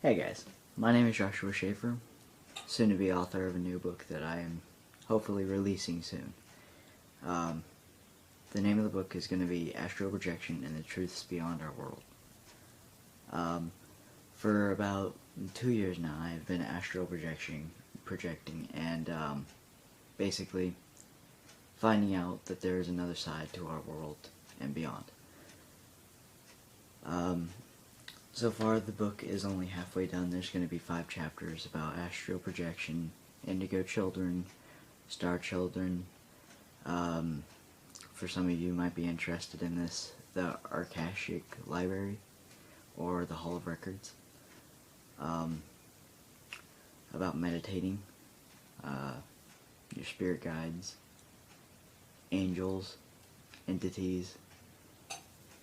Hey guys, my name is Joshua Schaefer, soon to be author of a new book that I am hopefully releasing soon. The name of the book is going to be Astral Projection and the Truths Beyond Our World. For about 2 years now, I've been astral projecting and basically finding out that there is another side to our world and beyond. So far, the book is only halfway done. There's going to be 5 chapters about astral projection, indigo children, star children. For some of you might be interested in this, the Akashic Library, or the Hall of Records. About meditating, your spirit guides, angels, entities,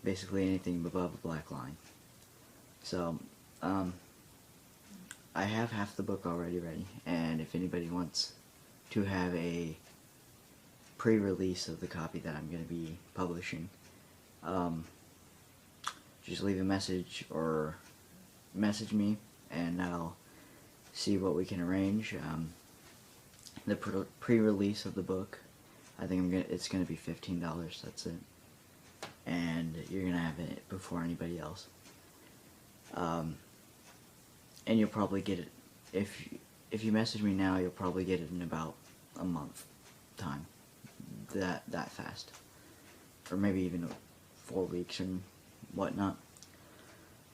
basically anything above a black line. So, I have half the book already ready, and if anybody wants to have a pre-release of the copy that I'm going to be publishing, just leave a message or message me, and I'll see what we can arrange. The pre-release of the book, I think it's going to be $15, that's it, and you're going to have it before anybody else. And you'll probably get it, if you message me now, you'll probably get it in about a month time, that fast, or maybe even 4 weeks and whatnot.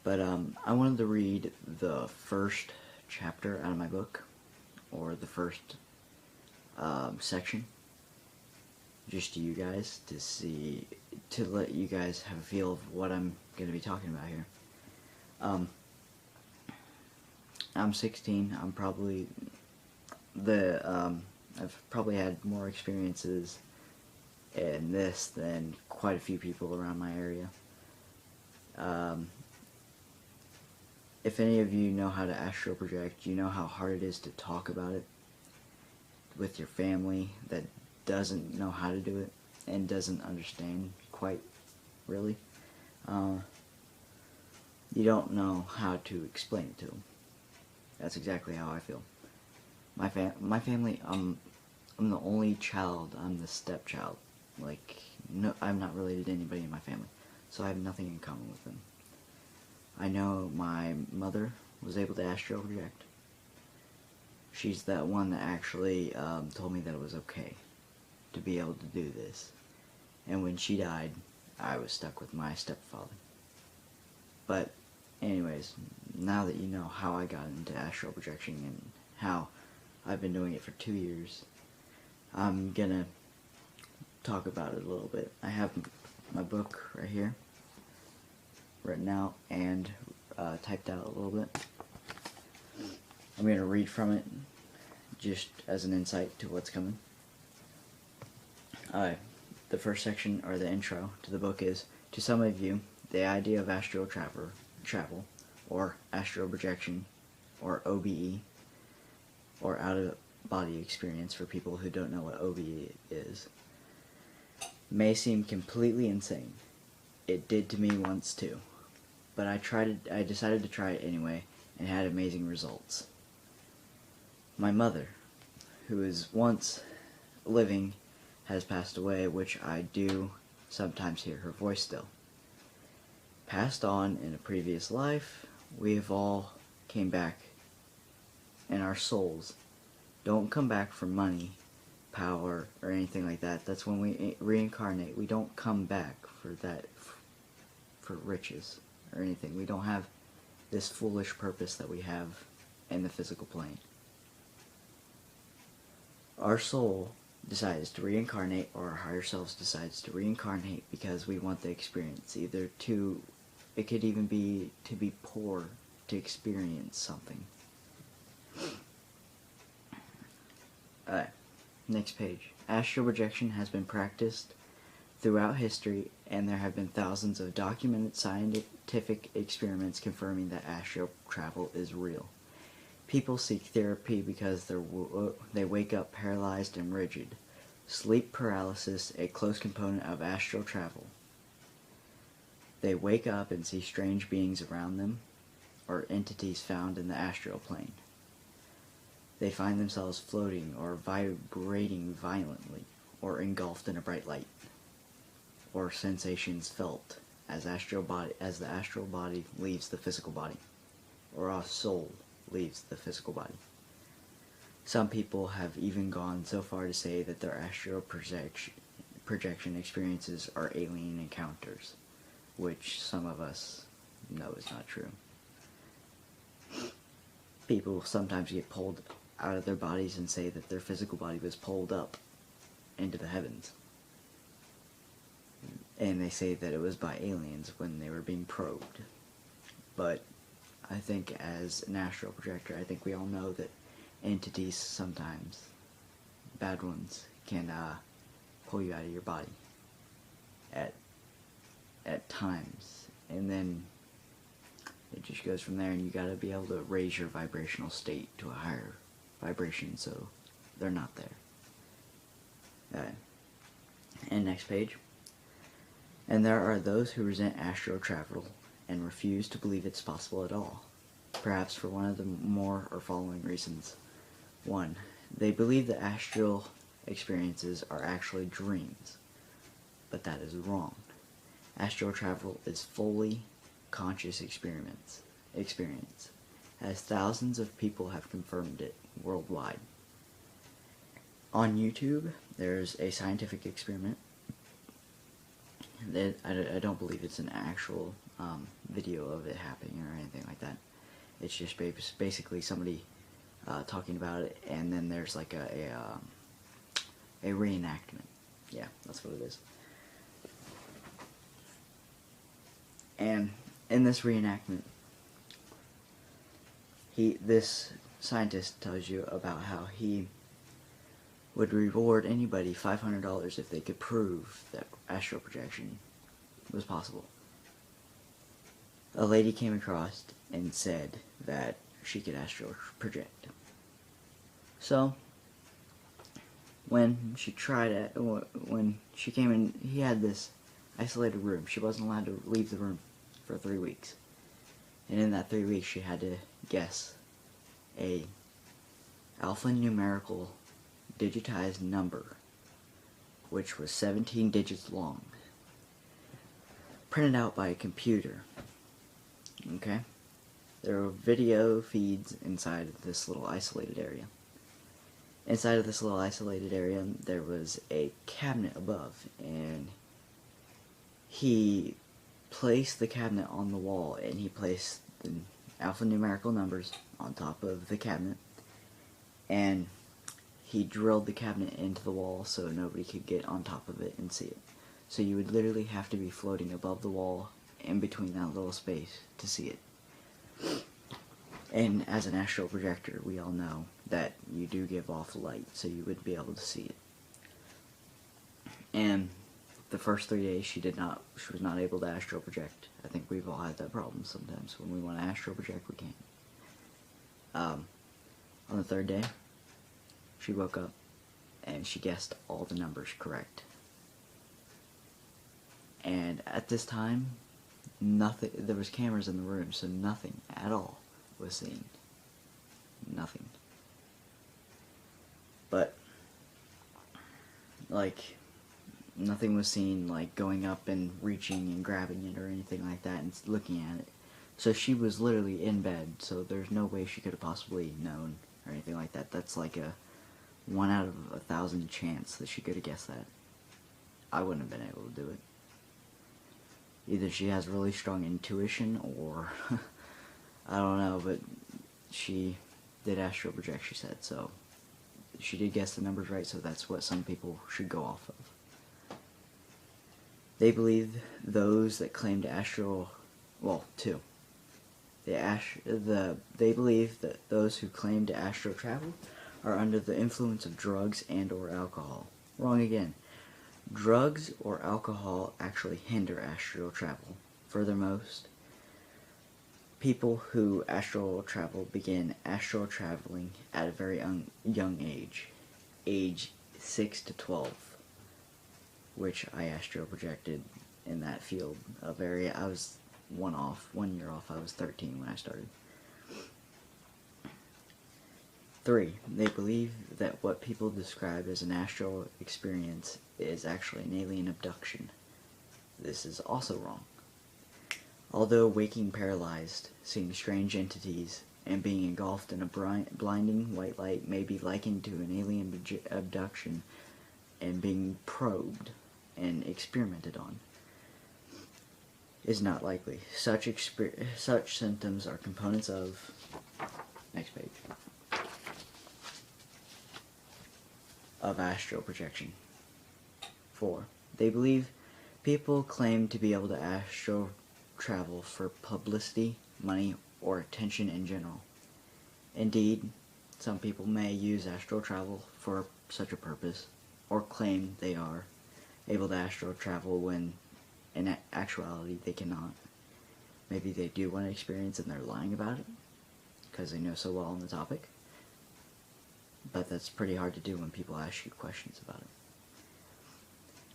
But I wanted to read the first chapter out of my book, or the first section, just to you guys, to let you guys have a feel of what I'm going to be talking about here. I'm 16. I'm probably I've probably had more experiences in this than quite a few people around my area. If any of you know how to astral project, you know how hard it is to talk about it with your family that doesn't know how to do it and doesn't understand quite really. You don't know how to explain it to them. That's exactly how I feel. My family, I'm the only child. I'm the stepchild. Like, no, I'm not related to anybody in my family, so I have nothing in common with them. I know my mother was able to astral project. She's that one that actually told me that it was okay to be able to do this. And when she died, I was stuck with my stepfather. But anyways, now that you know how I got into astral projection and how I've been doing it for 2 years, I'm gonna talk about it a little bit. I have my book right here, written out and typed out a little bit. I'm gonna read from it just as an insight to what's coming. The first section, or the intro to the book, is, to some of you, the idea of astral travel, or astral projection, or OBE, or out-of-body experience for people who don't know what OBE is, may seem completely insane. It did to me once too, but I decided to try it anyway and had amazing results. My mother, who is once living, has passed away, which I do sometimes hear her voice still. Passed on in a previous life, we have all came back, and our souls don't come back for money, power, or anything like that. That's when we reincarnate. We don't come back for that, for riches or anything. We don't have this foolish purpose that we have in the physical plane. Our soul decides to reincarnate, or our higher selves decides to reincarnate because we want the experience, either to, it could even be to be poor, to experience something. Alright, next page. Astral projection has been practiced throughout history, and there have been thousands of documented scientific experiments confirming that astral travel is real. People seek therapy because they wake up paralyzed and rigid. Sleep paralysis, a close component of astral travel. They wake up and see strange beings around them, or entities found in the astral plane. They find themselves floating or vibrating violently, or engulfed in a bright light, or sensations felt as the astral body leaves the physical body, or a soul leaves the physical body. Some people have even gone so far to say that their astral projection experiences are alien encounters, which some of us know is not true. People sometimes get pulled out of their bodies and say that their physical body was pulled up into the heavens. And they say that it was by aliens when they were being probed. But I think as an astral projector, I think we all know that entities sometimes, bad ones, can pull you out of your body at times. And then it just goes from there, and you gotta be able to raise your vibrational state to a higher vibration so they're not there. And next page. And there are those who resent astral travel and refuse to believe it's possible at all, perhaps for one of the more or following reasons. 1. They believe that astral experiences are actually dreams, but that is wrong. Astral travel is fully conscious experience, as thousands of people have confirmed it worldwide. On YouTube, there's a scientific experiment. I don't believe it's an actual video of it happening or anything like that. It's just basically somebody talking about it, and then there's like a reenactment. Yeah, that's what it is. And in this reenactment, this scientist tells you about how he would reward anybody $500 if they could prove that astral projection was possible. A lady came across and said that she could astral project. So, when she tried it, when she came in, he had this isolated room. She wasn't allowed to leave the room for 3 weeks. And in that 3 weeks, she had to guess a alphanumerical digitized number, which was 17 digits long, printed out by a computer. Okay? There were video feeds inside of this little isolated area. Inside of this little isolated area, there was a cabinet above, and he placed the cabinet on the wall, and he placed the alphanumerical numbers on top of the cabinet, and he drilled the cabinet into the wall so nobody could get on top of it and see it. So you would literally have to be floating above the wall in between that little space to see it. And as an astral projector, we all know that you do give off light, so you would be able to see it. And the first 3 days she was not able to astral project. I think we've all had that problem sometimes. When we want to astral project, we can't. On the 3rd day, she woke up and she guessed all the numbers correct. And at this time, nothing, there was cameras in the room, so nothing at all was seen. Nothing. But, like, nothing was seen, like, going up and reaching and grabbing it or anything like that and looking at it. So she was literally in bed, so there's no way she could have possibly known or anything like that. That's like a 1 out of 1,000 chance that she could have guessed that. I wouldn't have been able to do it. Either she has really strong intuition, or I don't know, but she did astral project, she said, so she did guess the numbers right, so that's what some people should go off of. They believe those that claim to astral, well, two. They believe that those who claim to astral travel are under the influence of drugs and or alcohol. Wrong again. Drugs or alcohol actually hinder astral travel. Furthermost, people who astral travel begin astral traveling at a very young age 6 to 12, which I astral projected in that field of area. I was 1 year off. I was 13 when I started. 3. They believe that what people describe as an astral experience is actually an alien abduction. This is also wrong. Although waking paralyzed, seeing strange entities, and being engulfed in a blinding white light may be likened to an alien abduction and being probed and experimented on, is not likely. Such symptoms are components of... Next page. Of astral projection. 4. They believe people claim to be able to astral travel for publicity, money, or attention in general. Indeed, some people may use astral travel for such a purpose, or claim they are able to astral travel when in actuality they cannot. Maybe they do want to experience and they're lying about it, because they know so well on the topic. But that's pretty hard to do when people ask you questions about it.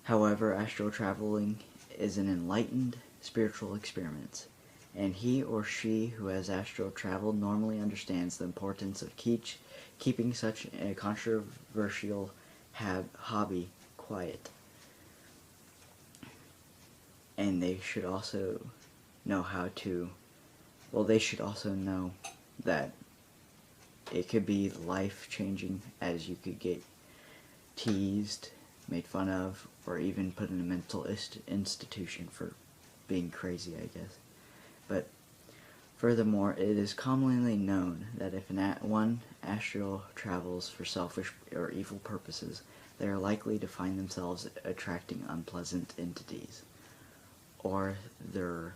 However, astral traveling is an enlightened spiritual experience, and he or she who has astral traveled normally understands the importance of keeping such a controversial hobby quiet. And they should also know they should also know that it could be life-changing, as you could get teased, made fun of, or even put in a mental institution for being crazy, I guess. But furthermore, it is commonly known that if one astral travels for selfish or evil purposes, they are likely to find themselves attracting unpleasant entities, or their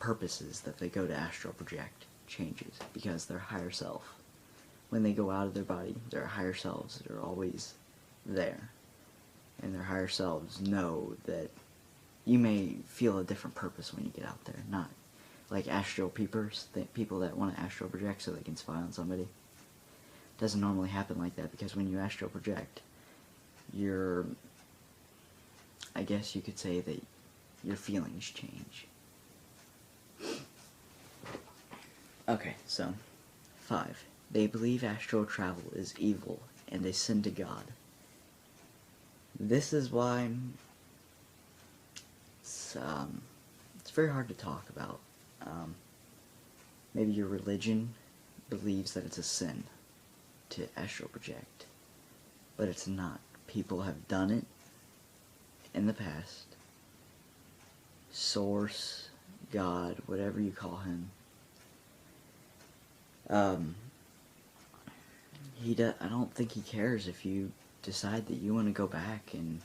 purposes that they go to astral project changes because their higher self, when they go out of their body, their higher selves are always there, and their higher selves know that you may feel a different purpose when you get out there, not like astral peepers, people that want to astral project so they can spy on somebody. It doesn't normally happen like that, because when you astral project, I guess you could say that your feelings change. Okay, so 5. They believe astral travel is evil and a sin to God. This is why it's very hard to talk about. Maybe your religion believes that it's a sin to astral project, but it's not. People have done it in the past. Source, God, whatever you call him. I don't think he cares if you decide that you want to go back and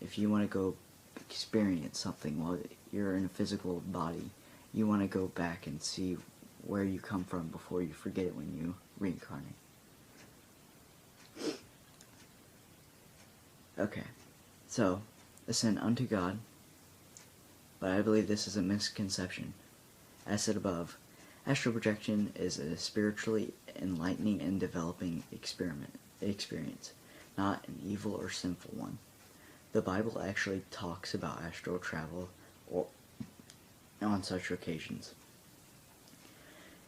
if you want to go experience something while you're in a physical body, you want to go back and see where you come from before you forget it when you reincarnate. Okay, so, a sin unto God, but I believe this is a misconception. As said above, astral projection is a spiritually enlightening and developing experience, not an evil or sinful one. The Bible actually talks about astral travel on such occasions.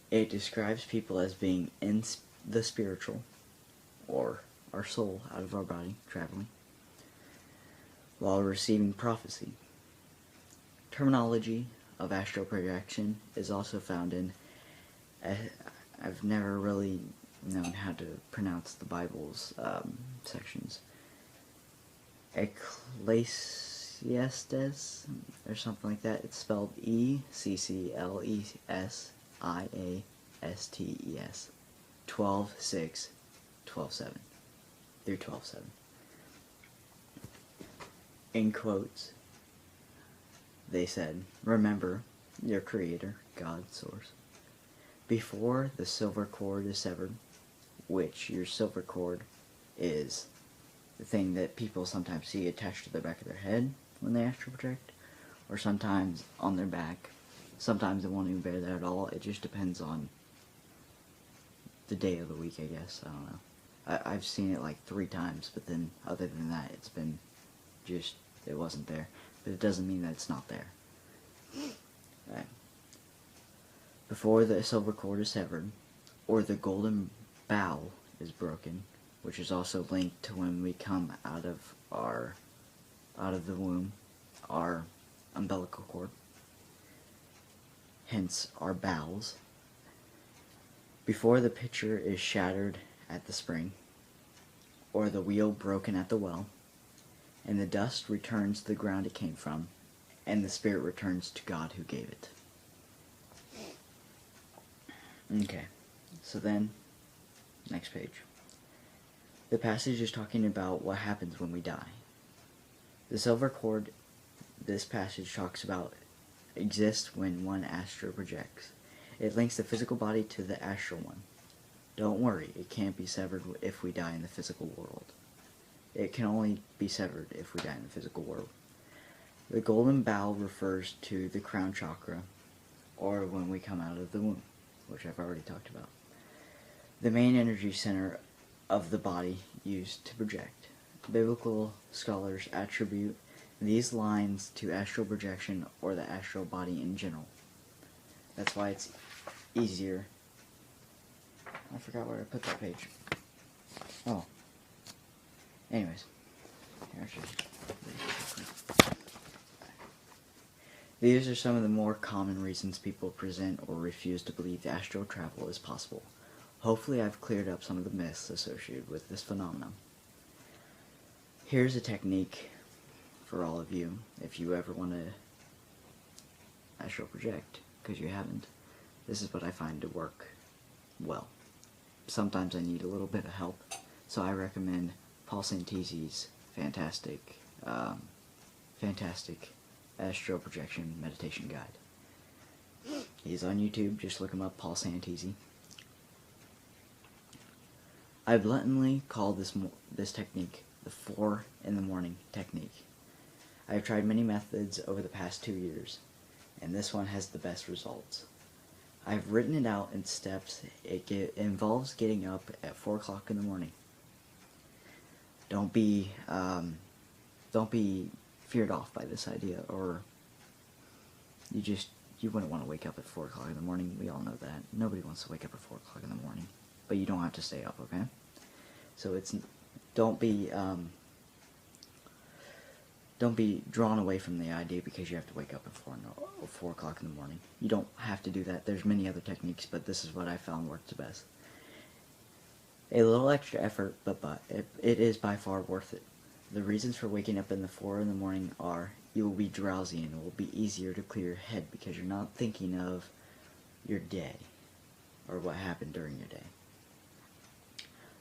It describes people as being in the spiritual, or our soul out of our body, traveling, while receiving prophecy. Terminology of astral projection is also found in... I've never really known how to pronounce the Bible's sections. Ecclesiastes, or something like that. It's spelled Ecclesiastes, 12:6, 12:7, through 12:7. In quotes, they said, "Remember your Creator, God, Source, before the silver cord is severed," which your silver cord is the thing that people sometimes see attached to the back of their head when they astral project, or sometimes on their back. Sometimes it won't even bear that at all. It just depends on the day of the week, I guess. I don't know. I've seen it like 3 times, but then other than that, it's been just, it wasn't there. But it doesn't mean that it's not there. Right. before the silver cord is severed, or the golden bow is broken, which is also linked to when we come out of the womb, our umbilical cord, hence our bowels, before the pitcher is shattered at the spring, or the wheel broken at the well, and the dust returns to the ground it came from, and the spirit returns to God who gave it. Okay, so then, next page. The passage is talking about what happens when we die. The silver cord this passage talks about exists when one astral projects. It links the physical body to the astral one. Don't worry, it can't be severed if we die in the physical world. It can only be severed if we die in the physical world. The golden bow refers to the crown chakra, or when we come out of the womb, which I've already talked about. The main energy center of the body used to project. Biblical scholars attribute these lines to astral projection or the astral body in general. That's why it's easier. I forgot where I put that page. Oh. Anyways. These are some of the more common reasons people present or refuse to believe astral travel is possible. Hopefully I've cleared up some of the myths associated with this phenomenon. Here's a technique for all of you if you ever want to astral project, because you haven't. This is what I find to work well. Sometimes I need a little bit of help, so I recommend Paul Santese's fantastic Astral Projection Meditation Guide. He's on YouTube, just look him up, Paul Santese. I bluntly call this technique the 4 in the morning technique. I have tried many methods over the past 2 years, and this one has the best results. I've written it out in steps. It involves getting up at 4 o'clock in the morning. Don't be feared off by this idea, or you wouldn't want to wake up at 4 o'clock in the morning. We all know that. Nobody wants to wake up at 4 o'clock in the morning, but you don't have to stay up, okay? So don't be drawn away from the idea because you have to wake up at 4 o'clock in the morning. You don't have to do that. There's many other techniques, but this is what I found works the best. A little extra effort, but it is by far worth it. The reasons for waking up in the 4 in the morning are you will be drowsy and it will be easier to clear your head because you're not thinking of your day or what happened during your day.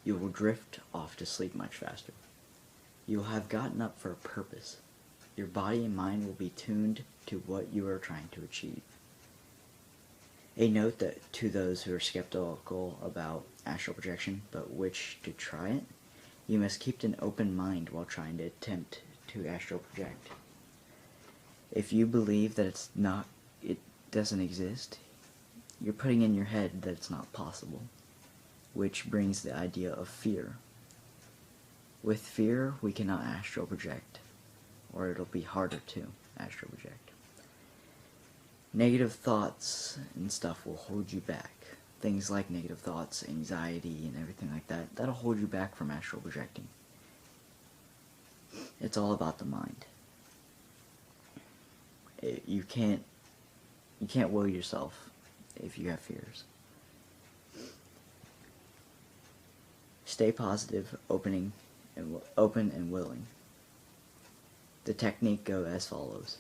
You will drift off to sleep much faster. You will have gotten up for a purpose. Your body and mind will be tuned to what you are trying to achieve. A note that to those who are skeptical about astral projection but wish to try it, you must keep an open mind while trying to attempt to astral project. If you believe that it doesn't exist, you're putting in your head that it's not possible, which brings the idea of fear. With fear, we cannot astral project, or it'll be harder to astral project. Negative thoughts and stuff will hold you back. Things like negative thoughts, anxiety, and everything like that, that'll hold you back from astral projecting. It's all about the mind. You can't will yourself if you have fears. Stay positive, open and willing. The technique goes as follows.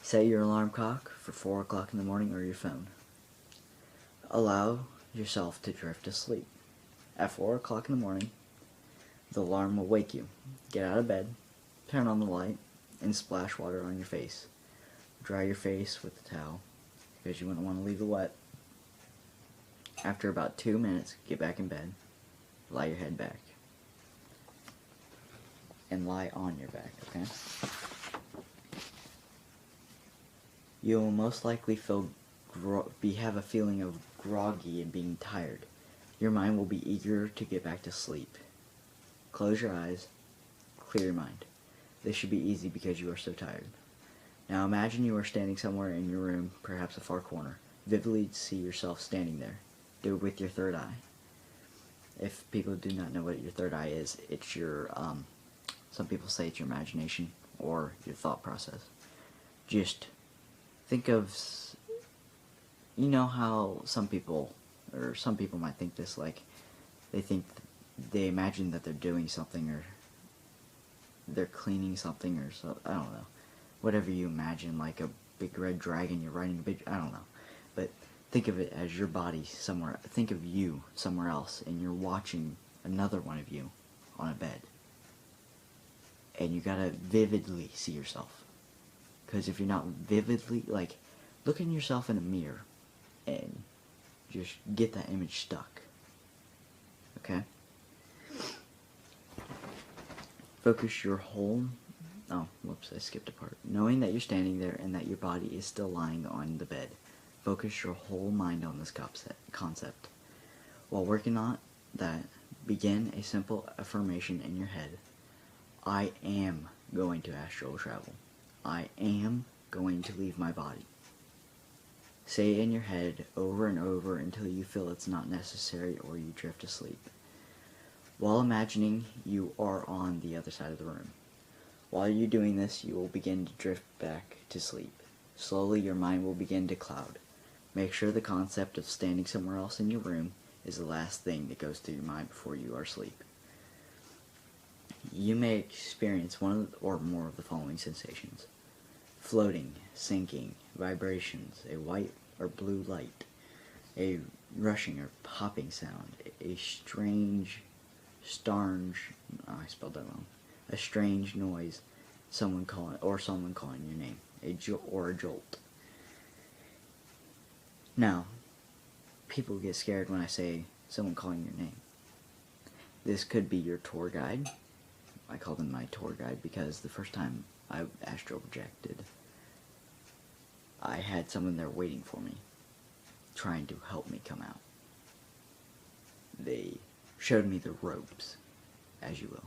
Set your alarm clock for 4 o'clock in the morning or your phone. Allow yourself to drift to sleep. At 4 o'clock in the morning, the alarm will wake you. Get out of bed, turn on the light, and splash water on your face. Dry your face with the towel, because you wouldn't want to leave it wet. After about 2 minutes, get back in bed, lie your head back, and lie on your back, okay? You will most likely have a feeling of groggy and being tired. Your mind will be eager to get back to sleep. Close your eyes, clear your mind. This should be easy because you are so tired. Now imagine you are standing somewhere in your room, perhaps a far corner. vividly see yourself standing there. Do it with your third eye. If people do not know what your third eye is, it's your, some people say it's your imagination or your thought process. Just think of, you know how some people might think this, like, they imagine that they're doing something, or they're cleaning something, or so, I don't know. Whatever you imagine, like a big red dragon, you're riding a big, I don't know. But think of it as your body somewhere, think of you somewhere else, and you're watching another one of you on a bed. And you gotta vividly see yourself. Because if you're not vividly, like, look at yourself in a mirror, and just get that image stuck. Okay? Focus your whole, oh, whoops, I skipped a part. Knowing that you're standing there and that your body is still lying on the bed. Focus your whole mind on this concept. While working on that, begin a simple affirmation in your head. I am going to astral travel. I am going to leave my body. Say it in your head over and over until you feel it's not necessary or you drift asleep. While imagining you are on the other side of the room. While you're doing this, you will begin to drift back to sleep. Slowly your mind will begin to cloud. Make sure the concept of standing somewhere else in your room is the last thing that goes through your mind before you are asleep. You may experience one or more of the following sensations. Floating, sinking, vibrations, a white or blue light, a rushing or popping sound, a strange, I spelled that wrong, a strange noise, someone calling your name, a jolt. Now, people get scared when I say someone calling your name. This could be your tour guide. I call them my tour guide because the first time I astral projected, I had someone there waiting for me, trying to help me come out. They showed me the ropes, as you will.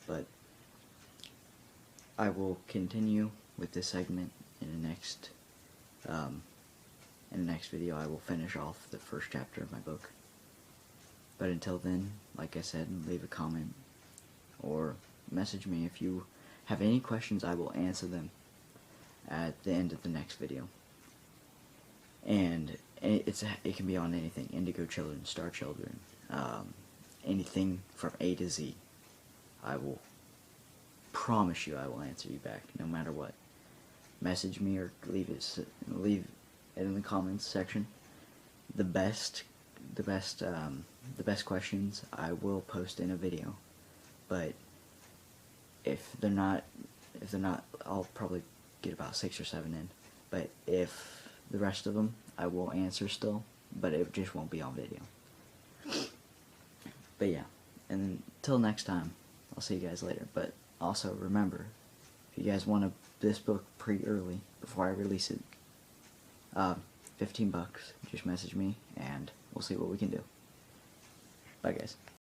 But I will continue with this segment in the next video. I will finish off the first chapter of my book. But until then, like I said, leave a comment or message me if you have any questions. I will answer them at the end of the next video. And it can be on anything: indigo children, star children, anything from A to Z. I will promise you I will answer you back no matter what. Message me or leave it in the comments section. The best questions I will post in a video, but if they're not, I'll probably get about 6 or 7 in. But if the rest of them, I will answer still, but it just won't be on video. But yeah, and until next time, I'll see you guys later. But also remember, if you guys want this book pre-early before I release it, $15, just message me and we'll see what we can do. Bye guys.